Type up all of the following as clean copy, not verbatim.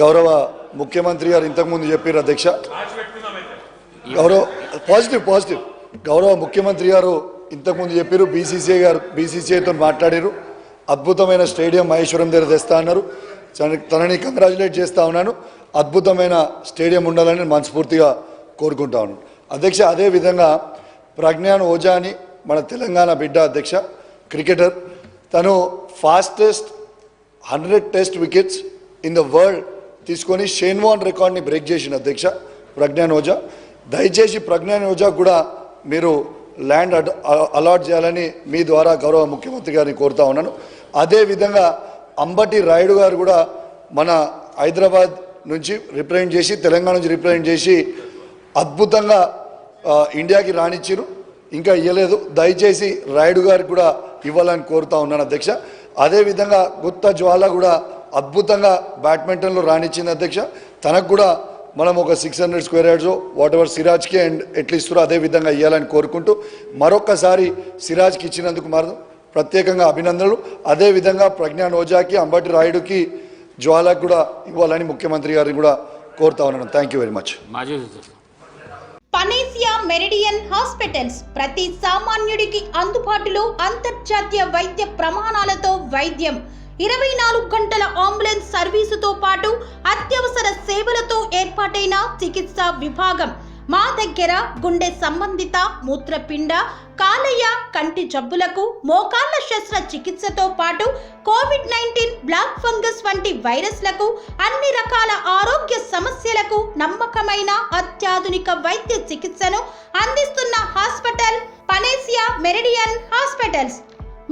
గౌరవ ముఖ్యమంత్రి గారు ఇంతకుముందు చెప్పారు అధ్యక్ష, గౌరవ ముఖ్యమంత్రి గారు ఇంతకుముందు చెప్పారు, బీసీసీఐతో మాట్లాడారు, అద్భుతమైన స్టేడియం మహేశ్వరం దగ్గర తెస్తా అన్నారు. తనని కంగ్రాచులేట్ చేస్తూ ఉన్నాను. అద్భుతమైన స్టేడియం ఉండాలని మనస్ఫూర్తిగా కోరుకుంటా ఉన్నాను అధ్యక్ష. అదేవిధంగా ప్రజ్ఞాన్ ఓజా అని మన తెలంగాణ బిడ్డ అధ్యక్ష, క్రికెటర్, తను fastest 100 test wickets in the world తీసుకొని షేన్ వార్న్ రికార్డ్ని బ్రేక్ చేసిన అధ్యక్ష ప్రజ్ఞాన్ ఓజా. దయచేసి ప్రజ్ఞాన్ ఓజా కూడా మీరు ల్యాండ్ అలాట్ చేయాలని మీ ద్వారా గౌరవ ముఖ్యమంత్రి గారిని కోరుతా ఉన్నాను. అదేవిధంగా అంబటి రాయుడు గారు కూడా మన హైదరాబాద్ నుంచి రిప్రజెంట్ చేసి, తెలంగాణ నుంచి రిప్రజెంట్ చేసి అద్భుతంగా ఇండియాకి రానిచ్చారు, ఇంకా ఇవ్వలేదు. దయచేసి రాయుడు గారికి కూడా ఇవ్వాలని కోరుతా ఉన్నాను అధ్యక్ష. అదేవిధంగా గుత్తా జ్వాల కూడా అద్భుతంగా బ్యాడ్మింటన్లో రానిచ్చింది అధ్యక్ష. తనకు కూడా మనం ఒక 600 స్క్వేర్ యార్డ్స్ వాట్ ఎవర్ సిరాజ్కి అండ్ ఎట్లా ఇస్తారో అదేవిధంగా ఇవ్వాలని కోరుకుంటూ మరొక్కసారి సిరాజ్కి ఇచ్చినందుకు ప్రత్యేకంగా అభినందనలు. అదేవిధంగా ప్రజ్ఞాన్ ఓజాకి, అంబటి రాయుడుకి, జ్వాలకు కూడా ఇవ్వాలని ముఖ్యమంత్రి గారిని కూడా కోరుతా ఉన్నాను. Thank you very much. Panacea Meridian hospitals ప్రతి సామాన్యుడికి అందుబాటులో అంతర్జాతీయ వైద్య ప్రమాణాలతో వైద్యం, 24 గంటల అంబులెన్స్ సర్వీసుతో పాటు అత్యవసర సేవలతో ఏర్పాటైన చికిత్సా విభాగం. మా దగ్గర గుండె సంబంధిత, మూత్రపిండ, కాలేయ, కంటి జబ్బులకు, మోకాళ్ల శస్త్ర చికిత్సతో పాటు కోవిడ్-19, బ్లాక్ ఫంగస్ వంటి వైరస్లకు, అన్ని రకాల ఆరోగ్య సమస్యలకు నమ్మకమైన అత్యాధునిక వైద్య చికిత్సను అందిస్తున్న హాస్పిటల్ పనేసియా మెరిడియన్ హాస్పిటల్స్.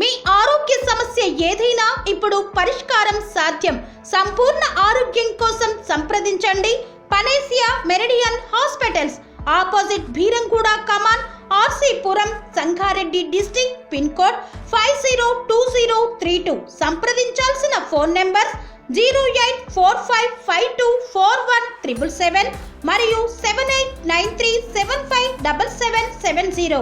మీ ఆరోగ్య సమస్య ఏదైనా ఇప్పుడు పరిష్కారం సాధ్యం. సంపూర్ణ ఆరోగ్యం కోసం సంప్రదించండి Panacea Meridian hospitals, opposite Bheeramguda Kaman, RC Puram, Sangareddy district, pin code 502032. సంప్రదించాల్సిన ఫోన్ నెంబర్ 0845524177 మరియు 7893757770.